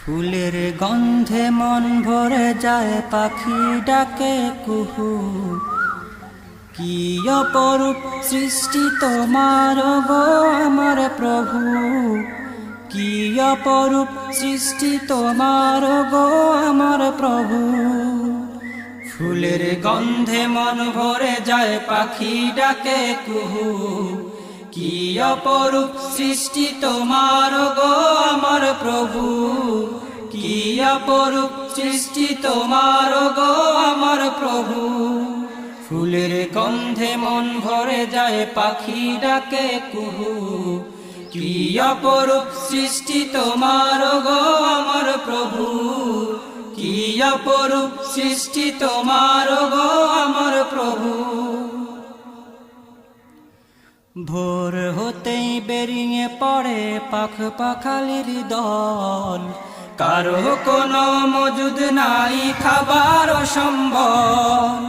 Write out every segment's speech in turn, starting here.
ফুলের গন্ধে মন ভরে যায়, পাখি ডাকে কুহু। কি অপরূপ সৃষ্টি তোমার গো আমার প্রভু, কি অপরূপ সৃষ্টি তোমার গো আমার প্রভু। ফুলের গন্ধে মন ভরে যায়, পাখি ডাকে কুহু। কি অপরূপ সৃষ্টি তোমার গো আমার প্রভু, কি অপরূপ সৃষ্টি তোমার গো আমার প্রভু। ফুলের গন্ধে মন ভরে যায়, পাখি ডাকে কুহু। কি অপরূপ সৃষ্টি তোমার গো আমার প্রভু, কি অপরূপ সৃষ্টি তোমার গো আমার প্রভু। ভোর হতেই বেরিয়ে পড়ে পাখ পাখালির দল, কারো কোনো মজুদ নাই খাবার সম্বল।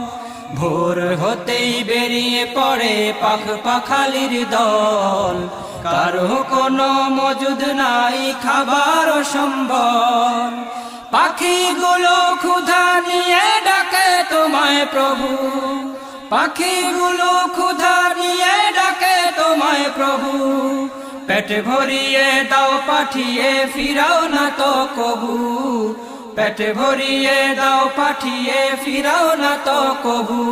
ভোর হতেই বেরিয়ে পড়ে পাখ পাখালির দল, কারো কোনো মজুদ নাই খাবার সম্বল। পাখিগুলো ক্ষুধা নিয়ে ডাকে তোমায় প্রভু, পাখিগুলো ক্ষুধা নিয়ে ডাকে তোমায় প্রভু। পেট ভরিয়ে দাও পাঠিয়ে ফিরাও না তো কবু, পেট ভরিয়ে দাও পাঠিয়ে ফিরাও না তো কবু।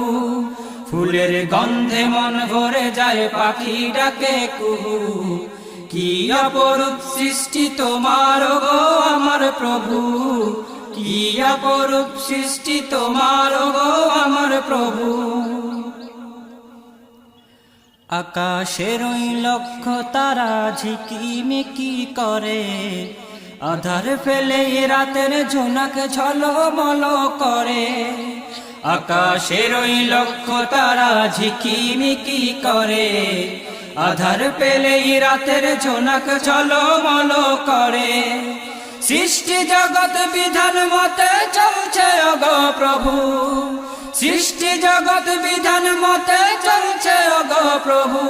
ফুলের গন্ধে মন ভরে যায়, পাখি ডাকে কুহু। কি অপরূপ সৃষ্টি তোমার গো আমার প্রভু, কি অপরূপ সৃষ্টি তোমার গো আমার প্রভু। আকাশের ওই লক্ষ তারা ঝিকিমিকি করে, আধার ফেলে রাতের ঝোনাক ঝলমল করে। আকাশের ওই লক্ষ তারা ঝিকিমিকি করে, আধার পেলে রাতের ঝোনাক ঝলমল করে। সৃষ্টি জগৎ বিধান মতে চলছে ওগো প্রভু, সৃষ্টি জগৎ বিধান মতে চলছে ওগো প্রভু।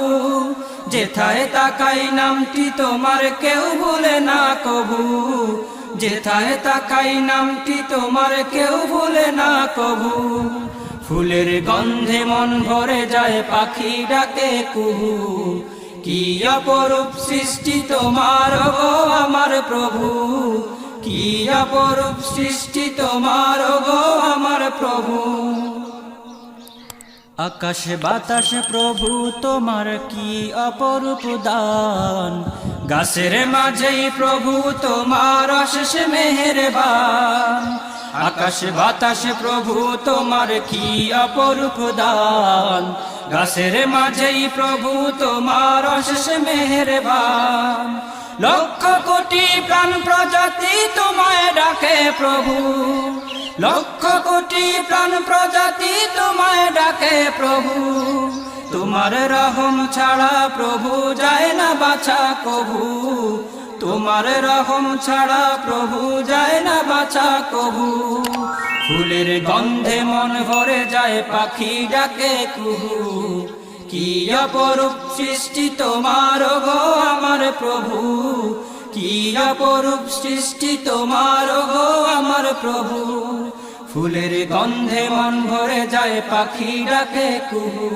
যেথায় তাকাই নামটি তোমার কেউ ভুলে না কভু, যেথায় তাকাই নামটি তোমার কেউ ভুলে না কভু। ফুলের গন্ধে মন ভরে যায়, পাখি ডাকে কুহু। কি অপরূপ সৃষ্টি তোমার গো আমার প্রভু, কি অপরূপ সৃষ্টি তোমার গো আমার প্রভু। আকাশ বাতাস প্রভু তোমার কি অপরূপ দান, গাছের মাঝেই প্রভু তোমার অশেষ মেহেরবান। আকাশ বাতাস প্রভু তোমার কি অপরূপ দান, গাছের মাঝেই প্রভু তোমার অশেষ মেহেরবান। লক্ষ কোটি প্রাণ প্রজাতি তোমায় ডাকে প্রভু, লক্ষ কোটি প্রাণ প্রজাতি তোমায় ডাকে প্রভু। তোমার রহম ছাড়া প্রভু যায় না বাছা কভু, তোমার রহম ছাড়া প্রভু যায় না বাছা কভু। ফুলের গন্ধে মন ভরে যায়, পাখি ডাকে কুহু। কি অপরূপ সৃষ্টি তোমার গো আমার প্রভু, কি অপরূপ সৃষ্টি তোমার গো আমার প্রভু। ফুলের গন্ধে মন ভরে যায়, পাখি ডাকে কুহু।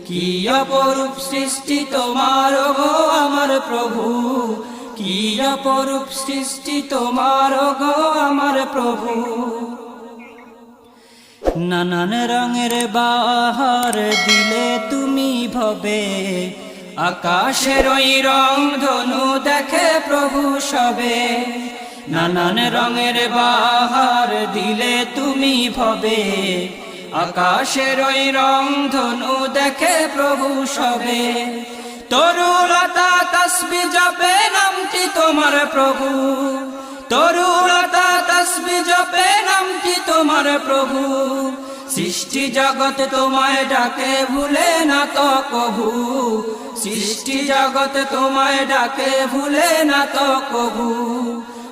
কি অপরূপ সৃষ্টি তোমার গো আমার প্রভু, কি অপরূপ সৃষ্টি তোমার গো আমার প্রভু। নানান রঙের বাহার দিলে তুমি ভবে, আকাশের ওই রং ধনু দেখে প্রভু সবে। নানান রঙের বাহার দিলে তুমি ভবে, আকাশের ওই রং ধনু দেখে প্রভু সবে। তরুলতা তসবি জপে নামটি তোমার প্রভু, তরুলতা তসবি জপে নামটি তোমার প্রভু। সৃষ্টি জগৎ তোমায় ডাকে ভুলে না তো কভু, সৃষ্টি জগৎ তোমায় ডাকে ভুলে না তো কভু।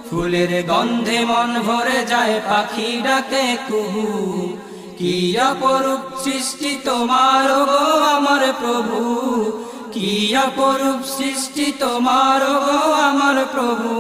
ফুলের গন্ধে মন ভরে যায়, পাখি ডাকে কুহু। কি অপরূপ সৃষ্টি তোমার গো আমার প্রভু, কি অপরূপ সৃষ্টি তোমার গো আমার প্রভু।